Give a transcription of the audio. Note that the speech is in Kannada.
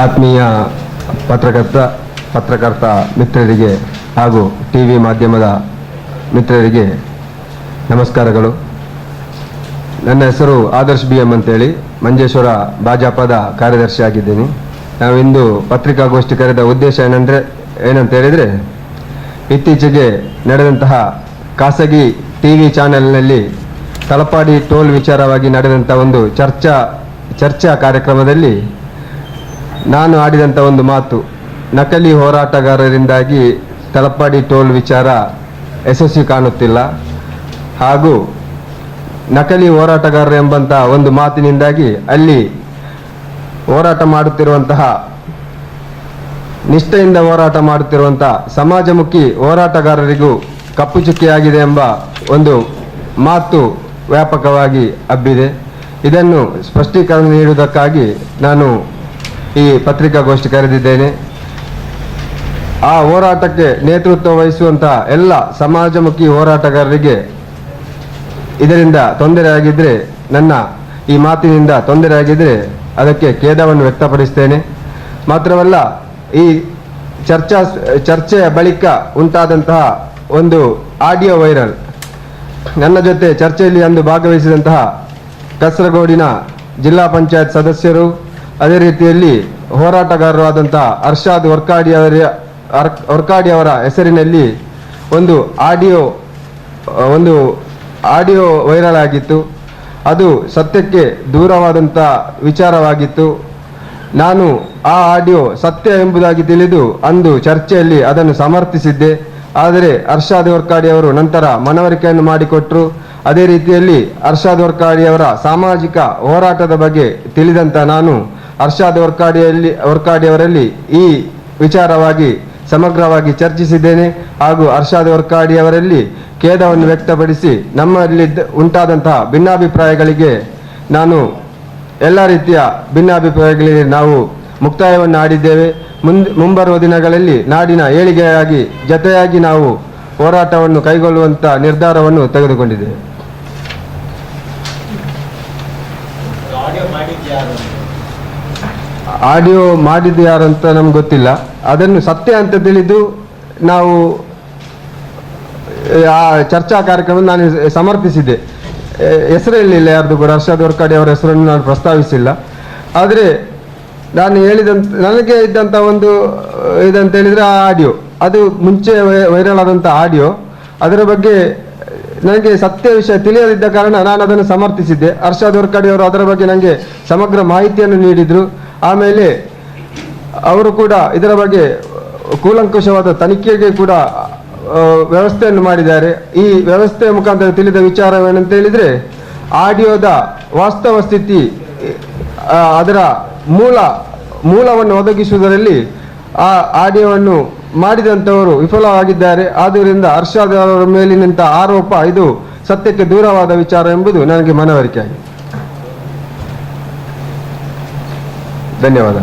ಆತ್ಮೀಯ ಪತ್ರಕರ್ತ ಮಿತ್ರರಿಗೆ ಹಾಗೂ ಟಿವಿ ಮಾಧ್ಯಮದ ಮಿತ್ರರಿಗೆ ನಮಸ್ಕಾರಗಳು. ನನ್ನ ಹೆಸರು ಆದರ್ಶ್ BM ಅಂತೇಳಿ ಮಂಜೇಶ್ವರ ಭಾಜಪದ ಕಾರ್ಯದರ್ಶಿಯಾಗಿದ್ದೀನಿ. ನಾವಿಂದು ಪತ್ರಿಕಾಗೋಷ್ಠಿ ಕರೆದ ಉದ್ದೇಶ ಏನಂತ ಹೇಳಿದರೆ, ಇತ್ತೀಚೆಗೆ ನಡೆದಂತಹ ಖಾಸಗಿ ಟಿವಿ ಚಾನೆಲ್ನಲ್ಲಿ ತಲಪಾಡಿ ಟೋಲ್ ವಿಚಾರವಾಗಿ ನಡೆದಂಥ ಒಂದು ಚರ್ಚಾ ಕಾರ್ಯಕ್ರಮದಲ್ಲಿ ನಾನು ಆಡಿದಂಥ ಒಂದು ಮಾತು, ನಕಲಿ ಹೋರಾಟಗಾರರಿಂದಾಗಿ ತಲಪಾಡಿ ಟೋಲ್ ವಿಚಾರ ಯಶಸ್ವಿ ಕಾಣುತ್ತಿಲ್ಲ, ಹಾಗೂ ನಕಲಿ ಹೋರಾಟಗಾರರು ಎಂಬಂಥ ಒಂದು ಮಾತಿನಿಂದಾಗಿ ಅಲ್ಲಿ ಹೋರಾಟ ಮಾಡುತ್ತಿರುವಂತಹ, ನಿಷ್ಠೆಯಿಂದ ಹೋರಾಟ ಮಾಡುತ್ತಿರುವಂತಹ ಸಮಾಜಮುಖಿ ಹೋರಾಟಗಾರರಿಗೂ ಕಪ್ಪು ಚುಕ್ಕಿಯಾಗಿದೆ ಎಂಬ ಒಂದು ಮಾತು ವ್ಯಾಪಕವಾಗಿ ಹಬ್ಬಿದೆ. ಇದನ್ನು ಸ್ಪಷ್ಟೀಕರಣ ನೀಡುವುದಕ್ಕಾಗಿ ನಾನು ಈ ಪತ್ರಿಕಾಗೋಷ್ಠಿ ಕರೆದಿದ್ದೇನೆ. ಆ ಹೋರಾಟಕ್ಕೆ ನೇತೃತ್ವ ವಹಿಸುವಂತಹ ಎಲ್ಲ ಸಮಾಜಮುಖಿ ಹೋರಾಟಗಾರರಿಗೆ ಇದರಿಂದ ತೊಂದರೆಯಾಗಿದ್ದರೆ, ನನ್ನ ಈ ಮಾತಿನಿಂದ ತೊಂದರೆಯಾಗಿದ್ದರೆ ಅದಕ್ಕೆ ಖೇದವನ್ನು ವ್ಯಕ್ತಪಡಿಸ್ತೇನೆ. ಮಾತ್ರವಲ್ಲ, ಈ ಚರ್ಚೆಯ ಬಳಿಕ ಉಂಟಾದಂತಹ ಒಂದು ಆಡಿಯೋ ವೈರಲ್, ನನ್ನ ಜೊತೆ ಚರ್ಚೆಯಲ್ಲಿ ಅಂದು ಭಾಗವಹಿಸಿದಂತಹ ಕಾಸರಗೋಡಿನ ಜಿಲ್ಲಾ ಪಂಚಾಯತ್ ಸದಸ್ಯರು, ಅದೇ ರೀತಿಯಲ್ಲಿ ಹೋರಾಟಗಾರರು ಆದಂತಹ ಅರ್ಷಾದ್ ವರ್ಕಾಡಿ ಅವರ ಹೆಸರಿನಲ್ಲಿ ಒಂದು ಆಡಿಯೋ ವೈರಲ್ ಆಗಿತ್ತು. ಅದು ಸತ್ಯಕ್ಕೆ ದೂರವಾದಂಥ ವಿಚಾರವಾಗಿತ್ತು. ನಾನು ಆ ಆಡಿಯೋ ಸತ್ಯ ಎಂಬುದಾಗಿ ತಿಳಿದು ಅಂದು ಚರ್ಚೆಯಲ್ಲಿ ಅದನ್ನು ಸಮರ್ಥಿಸಿದ್ದೆ. ಆದರೆ ಅರ್ಷಾದ್ ವರ್ಕಾಡಿ ಅವರು ನಂತರ ಮನವರಿಕೆಯನ್ನು ಮಾಡಿಕೊಟ್ಟರು. ಅದೇ ರೀತಿಯಲ್ಲಿ ಅರ್ಷಾದ್ ವರ್ಕಾಡಿ ಅವರ ಸಾಮಾಜಿಕ ಹೋರಾಟದ ಬಗ್ಗೆ ತಿಳಿದಂಥ ನಾನು ಅರ್ಷಾದ್ ವರ್ಕಾಡಿ ಅವರಲ್ಲಿ ಈ ವಿಚಾರವಾಗಿ ಸಮಗ್ರವಾಗಿ ಚರ್ಚಿಸಿದ್ದೇನೆ. ಹಾಗೂ ಅರ್ಷಾದ್ ವರ್ಕಾಡಿ ಅವರಲ್ಲಿ ಖೇದವನ್ನು ವ್ಯಕ್ತಪಡಿಸಿ ನಮ್ಮಲ್ಲಿ ಉಂಟಾದಂತಹ ಭಿನ್ನಾಭಿಪ್ರಾಯಗಳಿಗೆ ನಾನು ಎಲ್ಲ ರೀತಿಯ ಭಿನ್ನಾಭಿಪ್ರಾಯಗಳಿಗೆ ನಾವು ಮುಕ್ತಾಯವನ್ನು ಆಡಿದ್ದೇವೆ. ಮುಂಬರುವ ದಿನಗಳಲ್ಲಿ ನಾಡಿನ ಏಳಿಗೆಯಾಗಿ ಜೊತೆಯಾಗಿ ನಾವು ಹೋರಾಟವನ್ನು ಕೈಗೊಳ್ಳುವಂಥ ನಿರ್ಧಾರವನ್ನು ತೆಗೆದುಕೊಂಡಿದ್ದೇವೆ. ಆಡಿಯೋ ಮಾಡಿದ್ದು ಯಾರು ಅಂತ ನಮ್ಗೆ ಗೊತ್ತಿಲ್ಲ. ಅದನ್ನು ಸತ್ಯ ಅಂತ ತಿಳಿದು ನಾವು ಆ ಚರ್ಚಾ ಕಾರ್ಯಕ್ರಮ ನಾನು ಸಮರ್ಥಿಸಿದ್ದೆ. ಹೆಸರಿರಲಿಲ್ಲ ಯಾರ್ದು ಕೂಡ, ಅರ್ಷಾದ್ ವರ್ಕಾಡಿ ಅವರ ಹೆಸರನ್ನು ನಾನು ಪ್ರಸ್ತಾವಿಸಿಲ್ಲ. ಆದರೆ ನಾನು ನನಗೆ ಇದ್ದಂಥ ಒಂದು ಇದಂತ ಹೇಳಿದರೆ ಆ ಆಡಿಯೋ, ಅದು ಮುಂಚೆ ವೈರಲ್ ಆದಂಥ ಆಡಿಯೋ, ಅದರ ಬಗ್ಗೆ ನನಗೆ ಸತ್ಯ ವಿಷಯ ತಿಳಿಯದಿದ್ದ ಕಾರಣ ನಾನು ಅದನ್ನು ಸಮರ್ಥಿಸಿದ್ದೆ. ಅರ್ಷಾದ್ ವರ್ಕಾಡಿ ಅವರು ಅದರ ಬಗ್ಗೆ ನನಗೆ ಸಮಗ್ರ ಮಾಹಿತಿಯನ್ನು ನೀಡಿದರು. ಆಮೇಲೆ ಅವರು ಕೂಡ ಇದರ ಬಗ್ಗೆ ಕೂಲಂಕುಷವಾದ ತನಿಖೆಗೆ ಕೂಡ ವ್ಯವಸ್ಥೆಯನ್ನು ಮಾಡಿದ್ದಾರೆ. ಈ ವ್ಯವಸ್ಥೆಯ ಮುಖಾಂತರ ತಿಳಿದ ವಿಚಾರವೇನಂತ ಹೇಳಿದರೆ, ಆಡಿಯೋದ ವಾಸ್ತವ ಸ್ಥಿತಿ, ಅದರ ಮೂಲವನ್ನು ಒದಗಿಸುವುದರಲ್ಲಿ ಆ ಆಡಿಯೋವನ್ನು ಮಾಡಿದಂಥವರು ವಿಫಲವಾಗಿದ್ದಾರೆ. ಆದ್ದರಿಂದ ಅರ್ಷಾದ್ ಅವರ ಮೇಲಿನಂಥ ಆರೋಪ ಇದು ಸತ್ಯಕ್ಕೆ ದೂರವಾದ ವಿಚಾರ ಎಂಬುದು ನನಗೆ ಮನವರಿಕೆಯಾಗಿದೆ. ಧನ್ಯವಾದ.